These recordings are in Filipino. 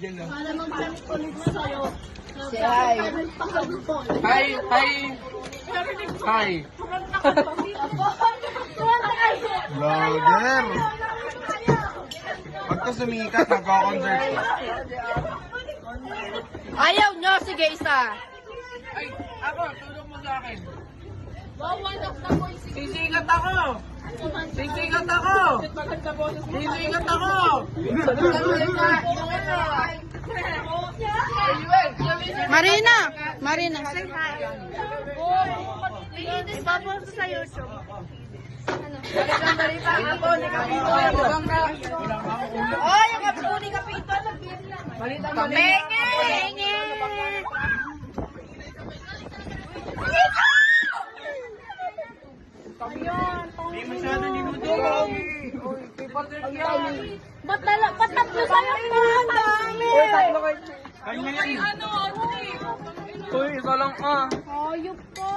dyan lang. Para magpalit na sa'yo. Hi. Hi! Hi! Hi! Vlogger! Pagka sumikat, nagko-concert ka. Ayaw nyo, sige isa. Ay! Ako! Tulong mo sa akin! Wawanak na po yung Sisikat ako! Sisikat ako! Sisikat ako! Marina! Marina. ipapost sa YouTube. Oh, yung kapito ni Kapito. Penge! Hindi masyado dinudurog! Ba't tatlo sa'yo po? Ang dami! Uy, isa lang ah! Ayop po!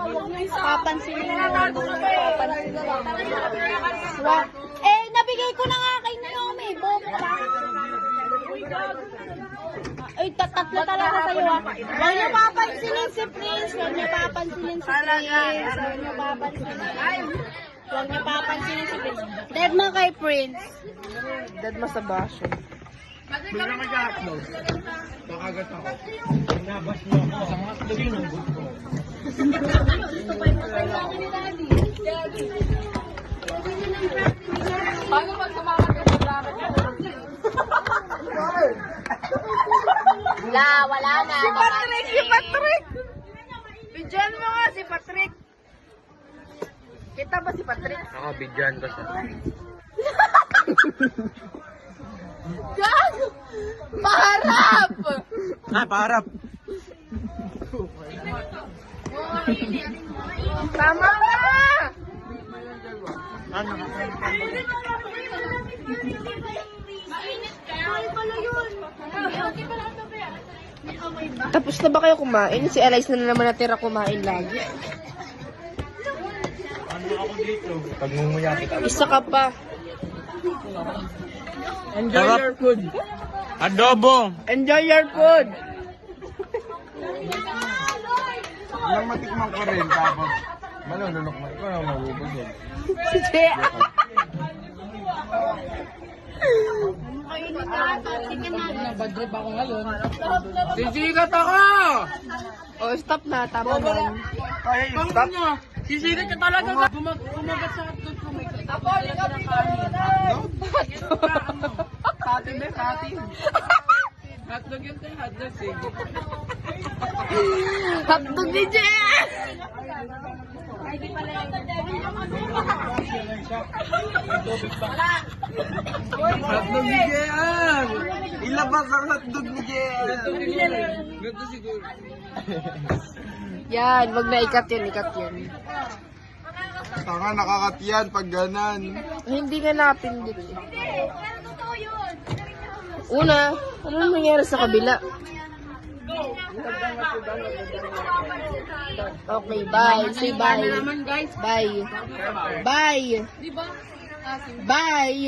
Huwag niyo papansinin. Eh, nabigay ko na nga kay Naomi. Bobo ka. Ay, tatlo talaga sa'yo ah. Huwag niyo papansinin si Prince. Huwag niyo papansinin si Prince. Huwag niyo papansinin. Huwag niyo papansinin si Prince. Dead mo kay Prince. Dad mo sa basyo. Doon na mag-upload. Makagat ako. Nabas mo ako. Sa mga sabi ng gusto. Paano pag kumakas ka maglaman ka? Wala na. Si Patrick! Bidyan mo nga si Patrick. Kita ba si Patrick? Ako, bidyan ko siya. Gago! Paharap! Ah, paharap! Tama na! Ano? Tapos na ba kayo kumain? Si Elias na naman natira kumain lagi. Ano ako dito? Pagmumuya kita. Isa ka pa. Enjoy your food. Adobo. Enjoy your food! Ilang matikman ko rin, tapos malulunok mo. Ikaw na mabubog yun. Sige! Sisikat ako! Oh, stop na. Tama na. Kaya yung Stop nyo! Sisikat ka talaga ka! Kumagat sa hotdog ko. May Pati ba? Pati. Hotdog yun tayo. Hotdog. Sige. Hotdog ni Jess! Hotdog ni Jean! ilabas ang hotdog ni Jen. Ganito siguro. Yan, wag na ikat yun. Tanga, nakakatiyan pag ganan. Hindi nga napindot eh. Una, ano nangyari sa kabila? Okay, bye. Say bye. Bye. Bye. Bye.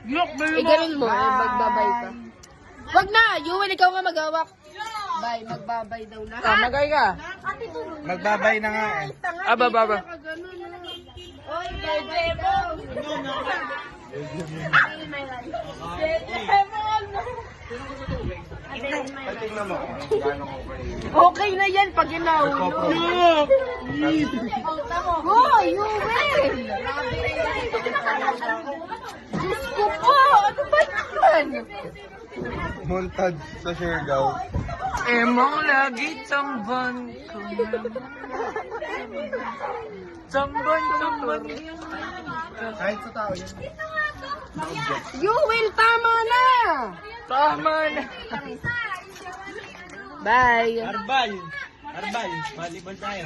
Look, Eh, ganun mo. Magbabay ka. Wag na! Yuwin, ikaw nga maghawak. Bye. Magbabay daw na. Magay ka. Magbabay na nga eh. Aba, baba. Oy, Bebo! Patingnan mo kung gaano ko kayo. Okay na yan pag inaw. Oh, Yuwin! Diyos ko po! Ano ba yan? Montage sa Siargao. Emang lagi tamban ko na. Tamban. Kahit sa tao yun. Yuwin, tama na! Tama na. Bye! Arbal. Volleyball tayo.